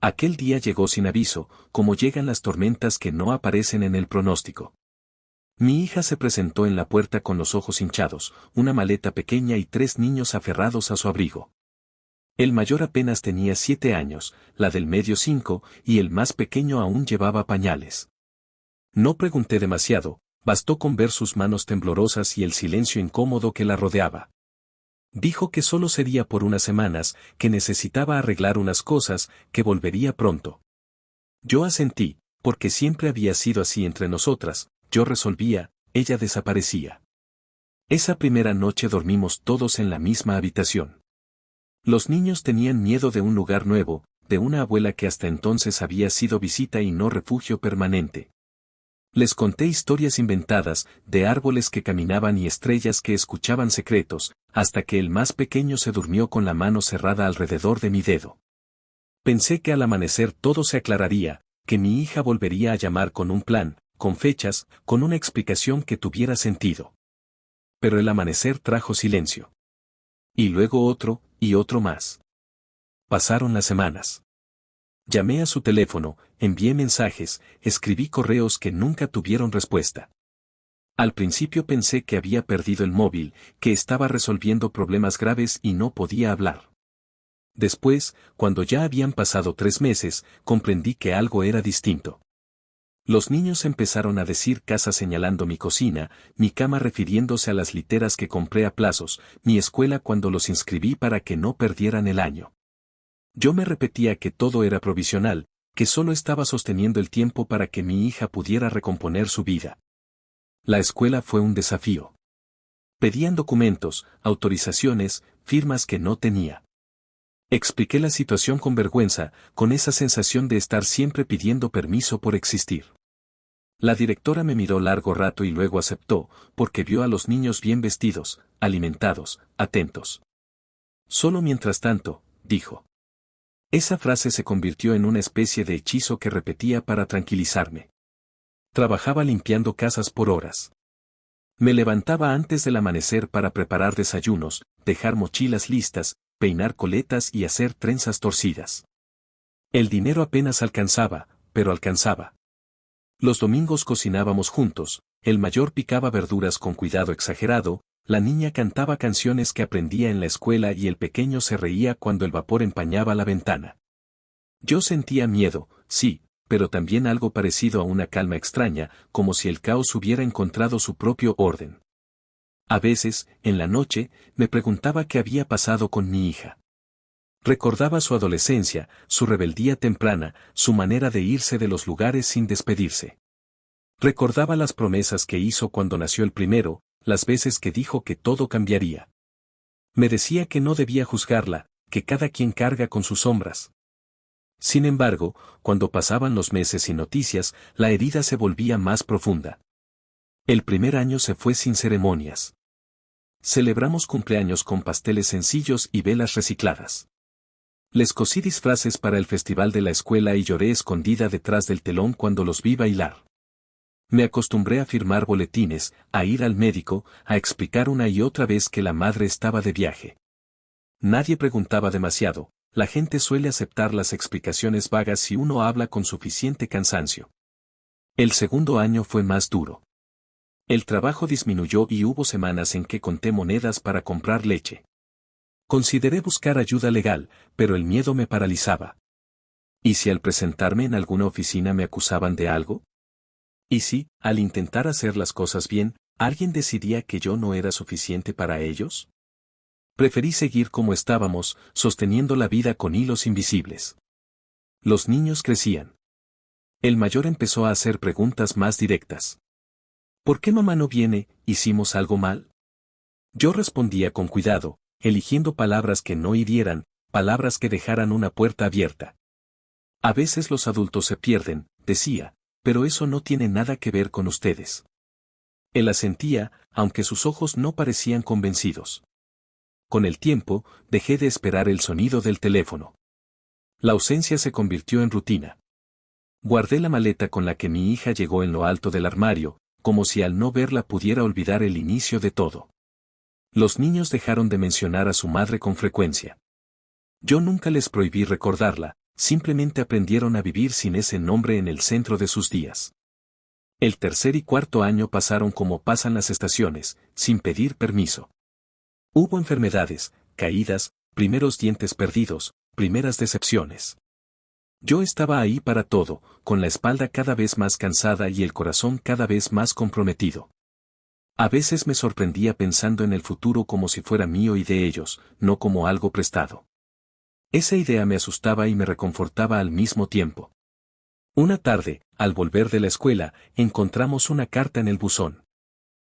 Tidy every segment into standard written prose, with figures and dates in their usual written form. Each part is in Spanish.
Aquel día llegó sin aviso, como llegan las tormentas que no aparecen en el pronóstico. Mi hija se presentó en la puerta con los ojos hinchados, una maleta pequeña y 3 niños aferrados a su abrigo. El mayor apenas tenía 7 años, la del medio 5, y el más pequeño aún llevaba pañales. No pregunté demasiado, bastó con ver sus manos temblorosas y el silencio incómodo que la rodeaba. Dijo que solo sería por unas semanas, que necesitaba arreglar unas cosas, que volvería pronto. Yo asentí, porque siempre había sido así entre nosotras, yo resolvía, ella desaparecía. Esa primera noche dormimos todos en la misma habitación. Los niños tenían miedo de un lugar nuevo, de una abuela que hasta entonces había sido visita y no refugio permanente. Les conté historias inventadas, de árboles que caminaban y estrellas que escuchaban secretos, hasta que el más pequeño se durmió con la mano cerrada alrededor de mi dedo. Pensé que al amanecer todo se aclararía, que mi hija volvería a llamar con un plan, con fechas, con una explicación que tuviera sentido. Pero el amanecer trajo silencio. Y luego otro, y otro más. Pasaron las semanas. Llamé a su teléfono, envié mensajes, escribí correos que nunca tuvieron respuesta. Al principio pensé que había perdido el móvil, que estaba resolviendo problemas graves y no podía hablar. Después, cuando ya habían pasado 3 meses, comprendí que algo era distinto. Los niños empezaron a decir casa señalando mi cocina, mi cama refiriéndose a las literas que compré a plazos, mi escuela cuando los inscribí para que no perdieran el año. Yo me repetía que todo era provisional, que solo estaba sosteniendo el tiempo para que mi hija pudiera recomponer su vida. La escuela fue un desafío. Pedían documentos, autorizaciones, firmas que no tenía. Expliqué la situación con vergüenza, con esa sensación de estar siempre pidiendo permiso por existir. La directora me miró largo rato y luego aceptó, porque vio a los niños bien vestidos, alimentados, atentos. Solo mientras tanto, dijo. Esa frase se convirtió en una especie de hechizo que repetía para tranquilizarme. Trabajaba limpiando casas por horas. Me levantaba antes del amanecer para preparar desayunos, dejar mochilas listas, peinar coletas y hacer trenzas torcidas. El dinero apenas alcanzaba, pero alcanzaba. Los domingos cocinábamos juntos, el mayor picaba verduras con cuidado exagerado, la niña cantaba canciones que aprendía en la escuela y el pequeño se reía cuando el vapor empañaba la ventana. Yo sentía miedo, sí, pero también algo parecido a una calma extraña, como si el caos hubiera encontrado su propio orden. A veces, en la noche, me preguntaba qué había pasado con mi hija. Recordaba su adolescencia, su rebeldía temprana, su manera de irse de los lugares sin despedirse. Recordaba las promesas que hizo cuando nació el primero, las veces que dijo que todo cambiaría. Me decía que no debía juzgarla, que cada quien carga con sus sombras. Sin embargo, cuando pasaban los meses sin noticias, la herida se volvía más profunda. El primer año se fue sin ceremonias. Celebramos cumpleaños con pasteles sencillos y velas recicladas. Les cosí disfraces para el festival de la escuela y lloré escondida detrás del telón cuando los vi bailar. Me acostumbré a firmar boletines, a ir al médico, a explicar una y otra vez que la madre estaba de viaje. Nadie preguntaba demasiado, la gente suele aceptar las explicaciones vagas si uno habla con suficiente cansancio. El segundo año fue más duro. El trabajo disminuyó y hubo semanas en que conté monedas para comprar leche. Consideré buscar ayuda legal, pero el miedo me paralizaba. ¿Y si al presentarme en alguna oficina me acusaban de algo? ¿Y si, al intentar hacer las cosas bien, alguien decidía que yo no era suficiente para ellos? Preferí seguir como estábamos, sosteniendo la vida con hilos invisibles. Los niños crecían. El mayor empezó a hacer preguntas más directas. ¿Por qué mamá no viene? ¿Hicimos algo mal? Yo respondía con cuidado, eligiendo palabras que no hirieran, palabras que dejaran una puerta abierta. A veces los adultos se pierden, decía, pero eso no tiene nada que ver con ustedes. Él asentía, aunque sus ojos no parecían convencidos. Con el tiempo, dejé de esperar el sonido del teléfono. La ausencia se convirtió en rutina. Guardé la maleta con la que mi hija llegó en lo alto del armario, como si al no verla pudiera olvidar el inicio de todo. Los niños dejaron de mencionar a su madre con frecuencia. Yo nunca les prohibí recordarla, simplemente aprendieron a vivir sin ese nombre en el centro de sus días. El tercer y cuarto año pasaron como pasan las estaciones, sin pedir permiso. Hubo enfermedades, caídas, primeros dientes perdidos, primeras decepciones. Yo estaba ahí para todo, con la espalda cada vez más cansada y el corazón cada vez más comprometido. A veces me sorprendía pensando en el futuro como si fuera mío y de ellos, no como algo prestado. Esa idea me asustaba y me reconfortaba al mismo tiempo. Una tarde, al volver de la escuela, encontramos una carta en el buzón.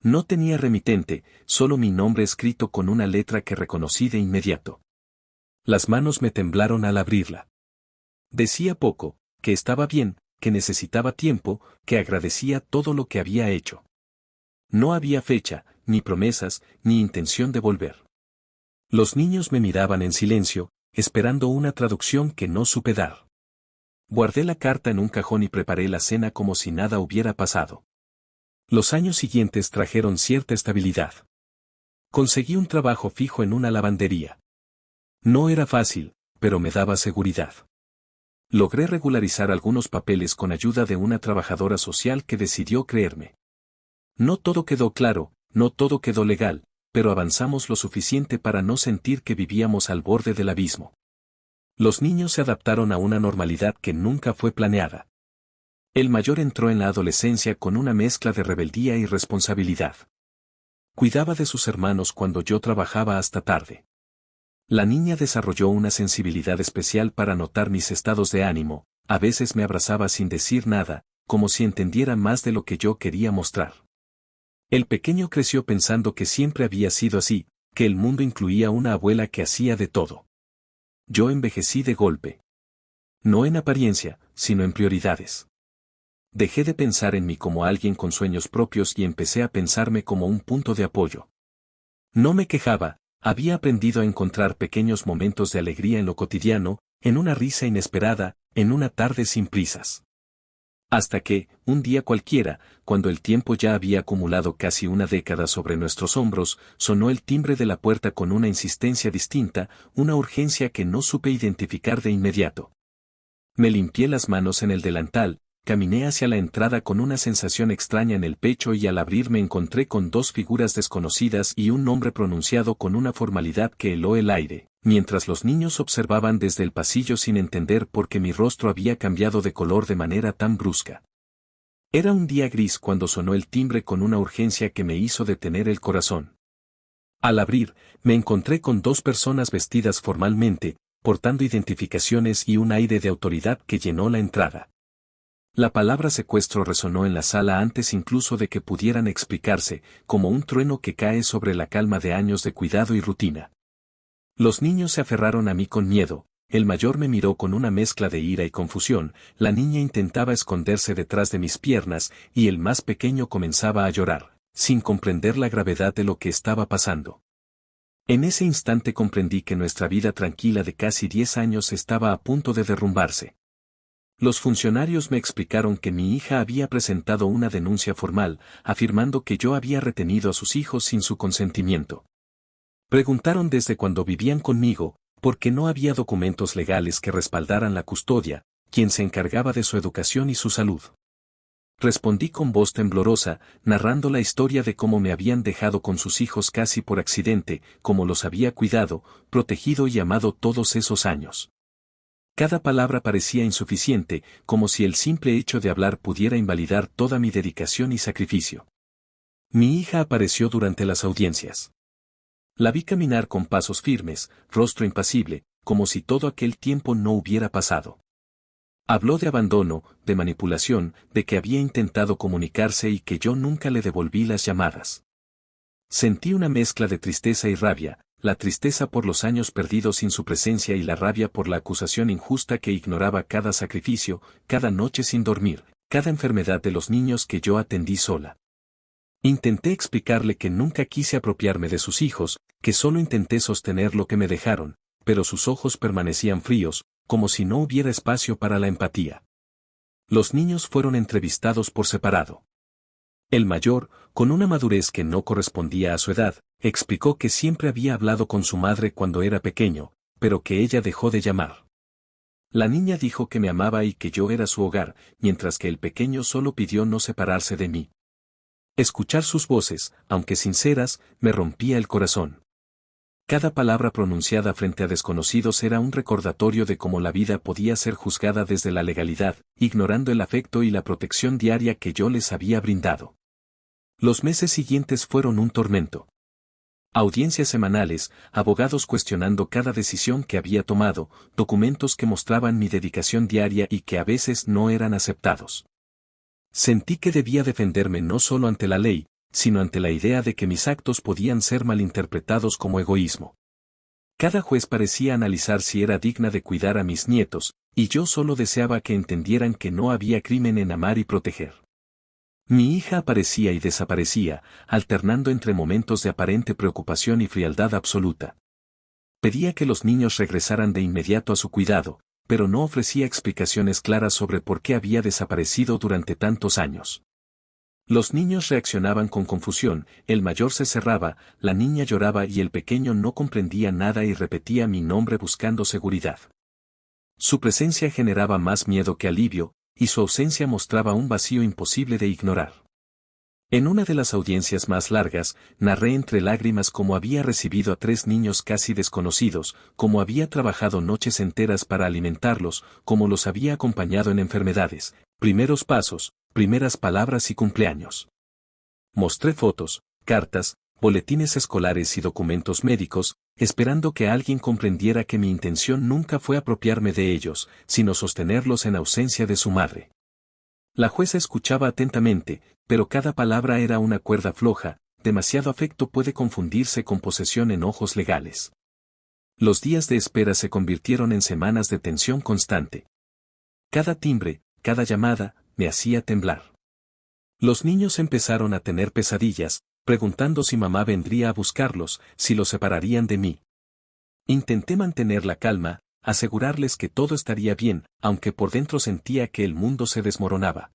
No tenía remitente, solo mi nombre escrito con una letra que reconocí de inmediato. Las manos me temblaron al abrirla. Decía poco, que estaba bien, que necesitaba tiempo, que agradecía todo lo que había hecho. No había fecha, ni promesas, ni intención de volver. Los niños me miraban en silencio, esperando una traducción que no supe dar. Guardé la carta en un cajón y preparé la cena como si nada hubiera pasado. Los años siguientes trajeron cierta estabilidad. Conseguí un trabajo fijo en una lavandería. No era fácil, pero me daba seguridad. Logré regularizar algunos papeles con ayuda de una trabajadora social que decidió creerme. No todo quedó claro, no todo quedó legal, pero avanzamos lo suficiente para no sentir que vivíamos al borde del abismo. Los niños se adaptaron a una normalidad que nunca fue planeada. El mayor entró en la adolescencia con una mezcla de rebeldía y responsabilidad. Cuidaba de sus hermanos cuando yo trabajaba hasta tarde. La niña desarrolló una sensibilidad especial para notar mis estados de ánimo, a veces me abrazaba sin decir nada, como si entendiera más de lo que yo quería mostrar. El pequeño creció pensando que siempre había sido así, que el mundo incluía una abuela que hacía de todo. Yo envejecí de golpe. No en apariencia, sino en prioridades. Dejé de pensar en mí como alguien con sueños propios y empecé a pensarme como un punto de apoyo. No me quejaba, había aprendido a encontrar pequeños momentos de alegría en lo cotidiano, en una risa inesperada, en una tarde sin prisas. Hasta que, un día cualquiera, cuando el tiempo ya había acumulado casi una década sobre nuestros hombros, sonó el timbre de la puerta con una insistencia distinta, una urgencia que no supe identificar de inmediato. Me limpié las manos en el delantal, caminé hacia la entrada con una sensación extraña en el pecho y al abrir me encontré con dos figuras desconocidas y un nombre pronunciado con una formalidad que heló el aire, mientras los niños observaban desde el pasillo sin entender por qué mi rostro había cambiado de color de manera tan brusca. Era un día gris cuando sonó el timbre con una urgencia que me hizo detener el corazón. Al abrir, me encontré con dos personas vestidas formalmente, portando identificaciones y un aire de autoridad que llenó la entrada. La palabra secuestro resonó en la sala antes incluso de que pudieran explicarse, como un trueno que cae sobre la calma de años de cuidado y rutina. Los niños se aferraron a mí con miedo, el mayor me miró con una mezcla de ira y confusión, la niña intentaba esconderse detrás de mis piernas y el más pequeño comenzaba a llorar, sin comprender la gravedad de lo que estaba pasando. En ese instante comprendí que nuestra vida tranquila de casi 10 años estaba a punto de derrumbarse. Los funcionarios me explicaron que mi hija había presentado una denuncia formal, afirmando que yo había retenido a sus hijos sin su consentimiento. Preguntaron desde cuándo vivían conmigo, porque no había documentos legales que respaldaran la custodia, quien se encargaba de su educación y su salud. Respondí con voz temblorosa, narrando la historia de cómo me habían dejado con sus hijos casi por accidente, cómo los había cuidado, protegido y amado todos esos años. Cada palabra parecía insuficiente, como si el simple hecho de hablar pudiera invalidar toda mi dedicación y sacrificio. Mi hija apareció durante las audiencias. La vi caminar con pasos firmes, rostro impasible, como si todo aquel tiempo no hubiera pasado. Habló de abandono, de manipulación, de que había intentado comunicarse y que yo nunca le devolví las llamadas. Sentí una mezcla de tristeza y rabia, la tristeza por los años perdidos sin su presencia y la rabia por la acusación injusta que ignoraba cada sacrificio, cada noche sin dormir, cada enfermedad de los niños que yo atendí sola. Intenté explicarle que nunca quise apropiarme de sus hijos, que solo intenté sostener lo que me dejaron, pero sus ojos permanecían fríos, como si no hubiera espacio para la empatía. Los niños fueron entrevistados por separado. El mayor, con una madurez que no correspondía a su edad, explicó que siempre había hablado con su madre cuando era pequeño, pero que ella dejó de llamar. La niña dijo que me amaba y que yo era su hogar, mientras que el pequeño solo pidió no separarse de mí. Escuchar sus voces, aunque sinceras, me rompía el corazón. Cada palabra pronunciada frente a desconocidos era un recordatorio de cómo la vida podía ser juzgada desde la legalidad, ignorando el afecto y la protección diaria que yo les había brindado. Los meses siguientes fueron un tormento. Audiencias semanales, abogados cuestionando cada decisión que había tomado, documentos que mostraban mi dedicación diaria y que a veces no eran aceptados. Sentí que debía defenderme no solo ante la ley, sino ante la idea de que mis actos podían ser malinterpretados como egoísmo. Cada juez parecía analizar si era digna de cuidar a mis nietos, y yo solo deseaba que entendieran que no había crimen en amar y proteger. Mi hija aparecía y desaparecía, alternando entre momentos de aparente preocupación y frialdad absoluta. Pedía que los niños regresaran de inmediato a su cuidado, pero no ofrecía explicaciones claras sobre por qué había desaparecido durante tantos años. Los niños reaccionaban con confusión, el mayor se cerraba, la niña lloraba y el pequeño no comprendía nada y repetía mi nombre buscando seguridad. Su presencia generaba más miedo que alivio, y su ausencia mostraba un vacío imposible de ignorar. En una de las audiencias más largas, narré entre lágrimas cómo había recibido a 3 niños casi desconocidos, cómo había trabajado noches enteras para alimentarlos, cómo los había acompañado en enfermedades, primeros pasos, primeras palabras y cumpleaños. Mostré fotos, cartas, boletines escolares y documentos médicos, esperando que alguien comprendiera que mi intención nunca fue apropiarme de ellos, sino sostenerlos en ausencia de su madre. La jueza escuchaba atentamente, pero cada palabra era una cuerda floja, demasiado afecto puede confundirse con posesión en ojos legales. Los días de espera se convirtieron en semanas de tensión constante. Cada timbre, cada llamada, me hacía temblar. Los niños empezaron a tener pesadillas, preguntando si mamá vendría a buscarlos, si los separarían de mí. Intenté mantener la calma, asegurarles que todo estaría bien, aunque por dentro sentía que el mundo se desmoronaba.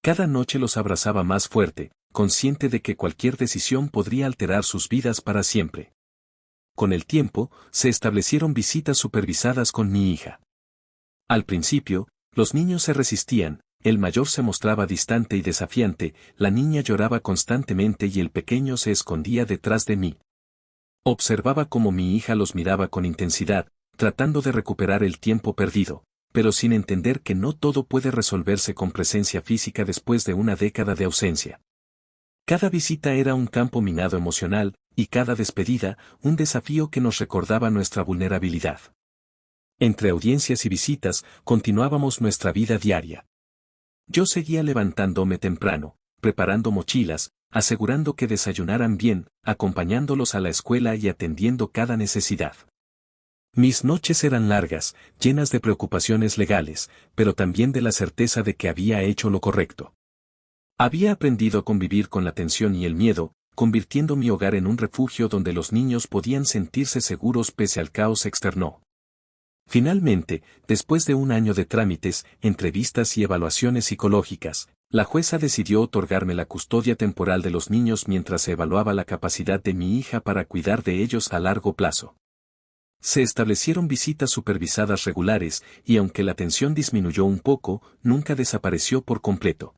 Cada noche los abrazaba más fuerte, consciente de que cualquier decisión podría alterar sus vidas para siempre. Con el tiempo, se establecieron visitas supervisadas con mi hija. Al principio, los niños se resistían, el mayor se mostraba distante y desafiante, la niña lloraba constantemente y el pequeño se escondía detrás de mí. Observaba cómo mi hija los miraba con intensidad, tratando de recuperar el tiempo perdido, pero sin entender que no todo puede resolverse con presencia física después de una década de ausencia. Cada visita era un campo minado emocional, y cada despedida, un desafío que nos recordaba nuestra vulnerabilidad. Entre audiencias y visitas, continuábamos nuestra vida diaria. Yo seguía levantándome temprano, preparando mochilas, asegurando que desayunaran bien, acompañándolos a la escuela y atendiendo cada necesidad. Mis noches eran largas, llenas de preocupaciones legales, pero también de la certeza de que había hecho lo correcto. Había aprendido a convivir con la tensión y el miedo, convirtiendo mi hogar en un refugio donde los niños podían sentirse seguros pese al caos externo. Finalmente, después de un año de trámites, entrevistas y evaluaciones psicológicas, la jueza decidió otorgarme la custodia temporal de los niños mientras se evaluaba la capacidad de mi hija para cuidar de ellos a largo plazo. Se establecieron visitas supervisadas regulares y aunque la tensión disminuyó un poco, nunca desapareció por completo.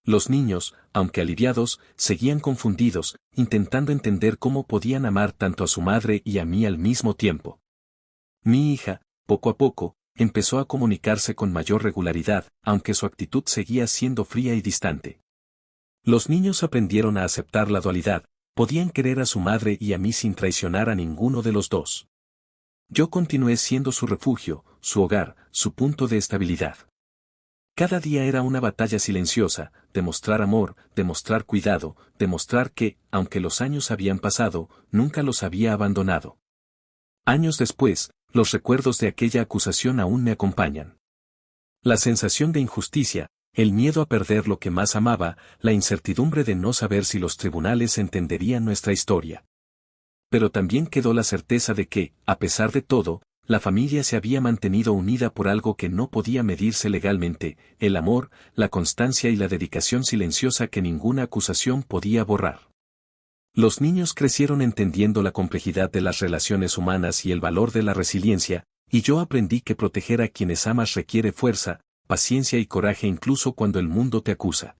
Los niños, aunque aliviados, seguían confundidos, intentando entender cómo podían amar tanto a su madre y a mí al mismo tiempo. Mi hija, poco a poco, empezó a comunicarse con mayor regularidad, aunque su actitud seguía siendo fría y distante. Los niños aprendieron a aceptar la dualidad, podían querer a su madre y a mí sin traicionar a ninguno de los dos. Yo continué siendo su refugio, su hogar, su punto de estabilidad. Cada día era una batalla silenciosa, demostrar amor, demostrar cuidado, demostrar que, aunque los años habían pasado, nunca los había abandonado. Años después, los recuerdos de aquella acusación aún me acompañan. La sensación de injusticia, el miedo a perder lo que más amaba, la incertidumbre de no saber si los tribunales entenderían nuestra historia. Pero también quedó la certeza de que, a pesar de todo, la familia se había mantenido unida por algo que no podía medirse legalmente, el amor, la constancia y la dedicación silenciosa que ninguna acusación podía borrar. Los niños crecieron entendiendo la complejidad de las relaciones humanas y el valor de la resiliencia, Y yo aprendí que proteger a quienes amas requiere fuerza, paciencia y coraje incluso cuando el mundo te acusa.